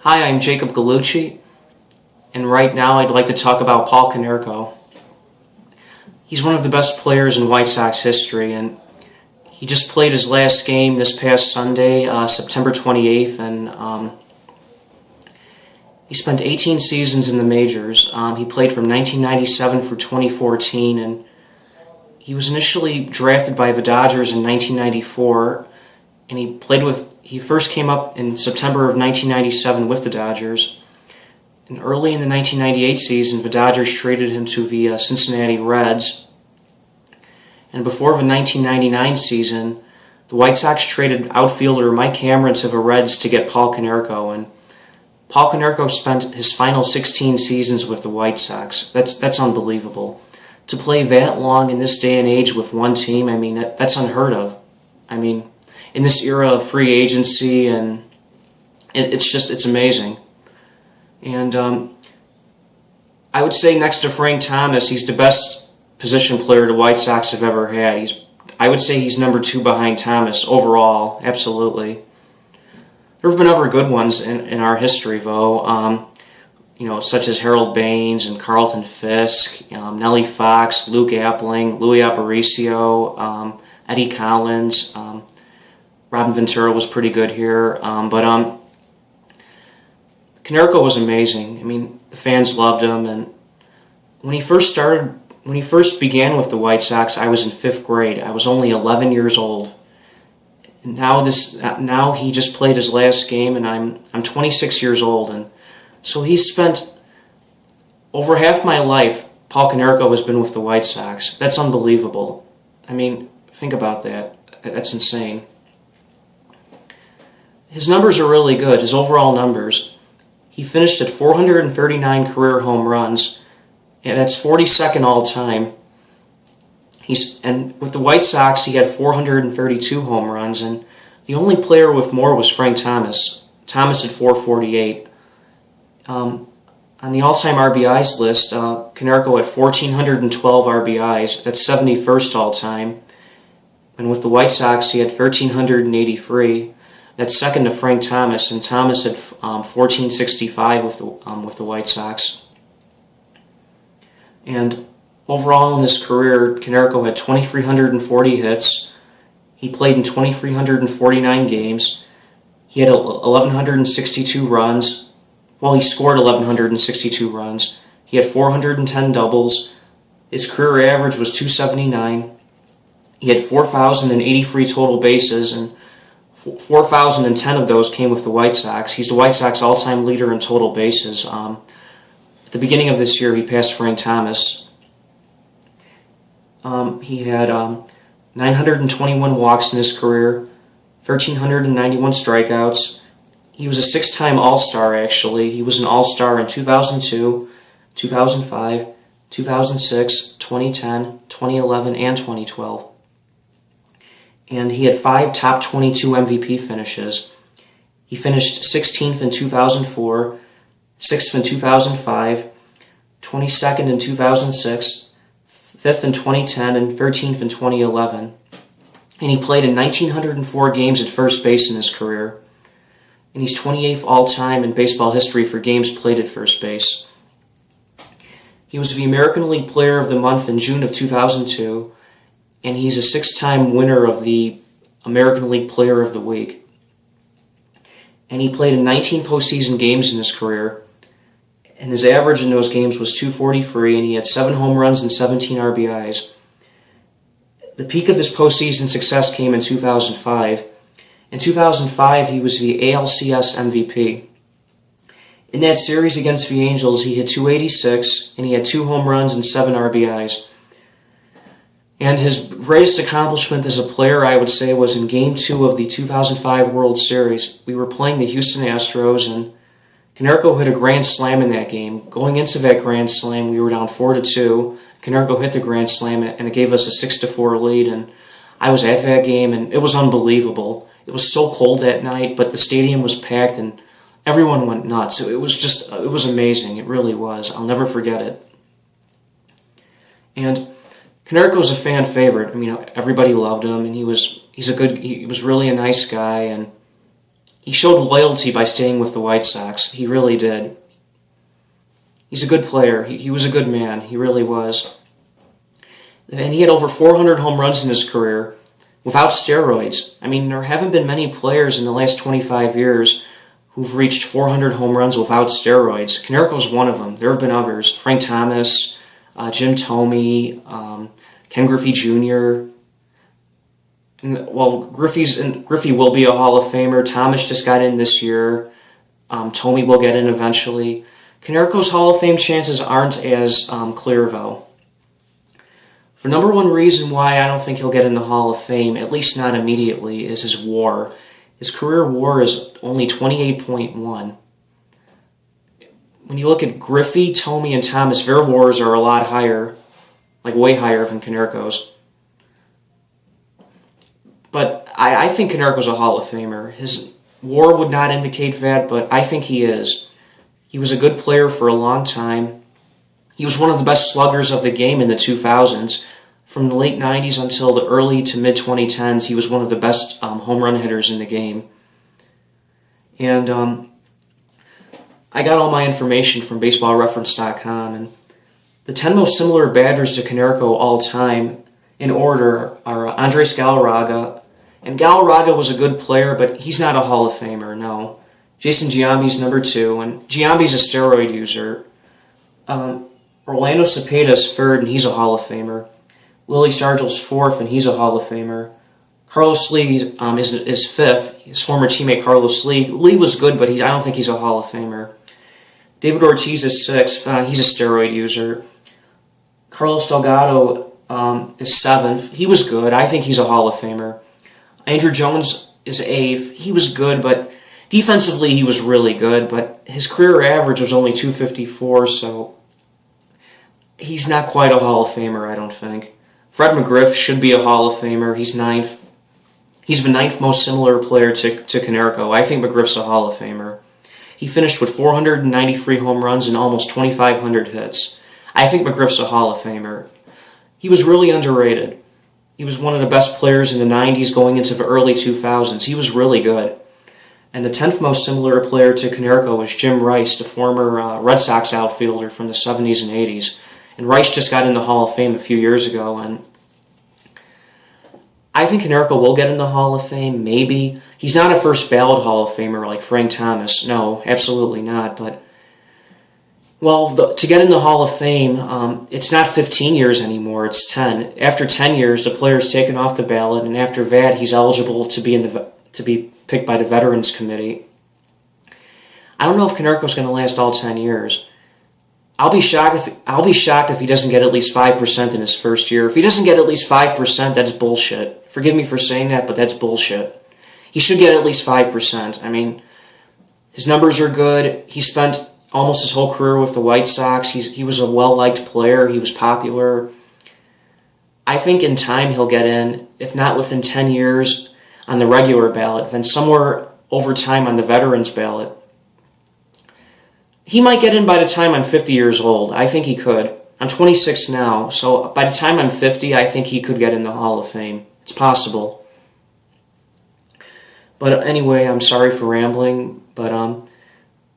Hi, I'm Jacob Gallucci, and right now I'd like to talk about Paul Konerko. He's one of the best players in White Sox history, and he just played his last game this past Sunday, September 28th, and he spent 18 seasons in the majors. He played from 1997 through 2014, and he was initially drafted by the Dodgers in 1994, and he first came up in September of 1997 with the Dodgers. And early in the 1998 season, the Dodgers traded him to the Cincinnati Reds. And before the 1999 season, the White Sox traded outfielder Mike Cameron to the Reds to get Paul Konerko. And Paul Konerko spent his final 16 seasons with the White Sox. That's unbelievable. To play that long in this day and age with one team, I mean, that's unheard of. I mean, in this era of free agency, and it's amazing. And I would say next to Frank Thomas, he's the best position player the White Sox have ever had. I would say he's number 2 behind Thomas overall, absolutely. There have been other good ones in our history, though, such as Harold Baines and Carlton Fisk, Nellie Fox, Luke Appling, Louis Aparicio, Eddie Collins. Robin Ventura was pretty good here, but Konerko was amazing. I mean, the fans loved him, and when he first began with the White Sox, I was in 5th grade. I was only 11 years old. And now he just played his last game, and I'm 26 years old, and so he's spent over half my life. Paul Konerko has been with the White Sox. That's unbelievable. I mean, think about that. That's insane. His numbers are really good, his overall numbers. He finished at 439 career home runs, and that's 42nd all-time. And with the White Sox, he had 432 home runs, and the only player with more was Frank Thomas. Thomas had 448. On the all-time RBIs list, Konerko had 1,412 RBIs. That's 71st all-time. And with the White Sox, he had 1,383. That's second to Frank Thomas, and Thomas had 1,465 with the White Sox. And overall in his career, Konerko had 2,340 hits. He played in 2,349 games. He had 1,162 runs. Well, he scored 1,162 runs. He had 410 doubles. His career average was 279. He had 4,083 total bases, and 4,010 of those came with the White Sox. He's the White Sox all-time leader in total bases. At the beginning of this year, he passed Frank Thomas. He had 921 walks in his career, 1,391 strikeouts. He was a 6-time All-Star, actually. He was an All-Star in 2002, 2005, 2006, 2010, 2011, and 2012. And he had 5 top 22 MVP finishes. He finished 16th in 2004, 6th in 2005, 22nd in 2006, 5th in 2010, and 13th in 2011. And he played in 1,904 games at first base in his career. And he's 28th all-time in baseball history for games played at first base. He was the American League Player of the Month in June of 2002, and he's a 6-time winner of the American League Player of the Week. And he played in 19 postseason games in his career, and his average in those games was 243, and he had 7 home runs and 17 RBIs. The peak of his postseason success came in 2005. In 2005, he was the ALCS MVP. In that series against the Angels, he hit 286, and he had 2 home runs and 7 RBIs. And his greatest accomplishment as a player, I would say, was in Game 2 of the 2005 World Series. We were playing the Houston Astros, and Konerko hit a grand slam in that game. Going into that grand slam, we were down 4-2. Konerko hit the grand slam, and it gave us a 6-4 lead. And I was at that game, and it was unbelievable. It was so cold that night, but the stadium was packed, and everyone went nuts. It was amazing. It really was. I'll never forget it. And Konerko's a fan favorite. I mean, everybody loved him, and he was really a nice guy, and He showed loyalty by staying with the White Sox. He really did. He's a good player. He was a good man. He really was. And he had over 400 home runs in his career without steroids. I mean, there haven't been many players in the last 25 years who've reached 400 home runs without steroids. Konerko's one of them. There have been others. Frank Thomas, Jim Thome, Ken Griffey Jr., Griffey will be a Hall of Famer. Thomas just got in this year. Thome will get in eventually. Konerko's Hall of Fame chances aren't as clear, though. For number one reason why I don't think he'll get in the Hall of Fame, at least not immediately, is his WAR. His career WAR is only 28.1. When you look at Griffey, Thome, and Thomas, their WARs are a lot higher, like way higher than Konerko's. But I think Konerko's a Hall of Famer. His WAR would not indicate that, but I think he is. He was a good player for a long time. He was one of the best sluggers of the game in the 2000s. From the late 90s until the early to mid-2010s, he was one of the best home run hitters in the game. And I got all my information from BaseballReference.com, and the 10 most similar batters to Konerko all time in order are Andres Galarraga. And Galarraga was a good player, but he's not a Hall of Famer, no. Jason Giambi's number 2, and Giambi's a steroid user. Orlando Cepeda's 3rd, and he's a Hall of Famer. Willie Stargell's 4th, and he's a Hall of Famer. Carlos Lee is 5th. His former teammate Carlos Lee. Lee was good, but I don't think he's a Hall of Famer. David Ortiz is 6th. He's a steroid user. Carlos Delgado is 7th. He was good. I think he's a Hall of Famer. Andrew Jones is 8th. He was good, but defensively he was really good, but his career average was only 254, so he's not quite a Hall of Famer, I don't think. Fred McGriff should be a Hall of Famer. He's 9th. He's the 9th most similar player to Konerko. I think McGriff's a Hall of Famer. He finished with 493 home runs and almost 2,500 hits. I think McGriff's a Hall of Famer. He was really underrated. He was one of the best players in the 90s going into the early 2000s. He was really good. And the 10th most similar player to Konerko is Jim Rice, the former Red Sox outfielder from the 70s and 80s. And Rice just got in the Hall of Fame a few years ago, and I think Konerko will get in the Hall of Fame, maybe. He's not a first ballot Hall of Famer like Frank Thomas. No, absolutely not. But, well, to get in the Hall of Fame, it's not 15 years anymore, it's 10. After 10 years, the player's taken off the ballot, and after that, he's eligible to be picked by the Veterans Committee. I don't know if Konerko's going to last all 10 years. I'll be shocked if he doesn't get at least 5% in his first year. If he doesn't get at least 5%, that's bullshit. Forgive me for saying that, but that's bullshit. He should get at least 5%. I mean, his numbers are good. He spent almost his whole career with the White Sox. He was a well-liked player. He was popular. I think in time he'll get in, if not within 10 years on the regular ballot, then somewhere over time on the Veterans ballot. He might get in by the time I'm 50 years old. I think he could. I'm 26 now, so by the time I'm 50, I think he could get in the Hall of Fame. It's possible. But anyway, I'm sorry for rambling, but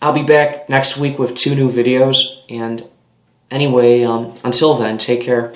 I'll be back next week with 2 new videos, and anyway, until then, take care.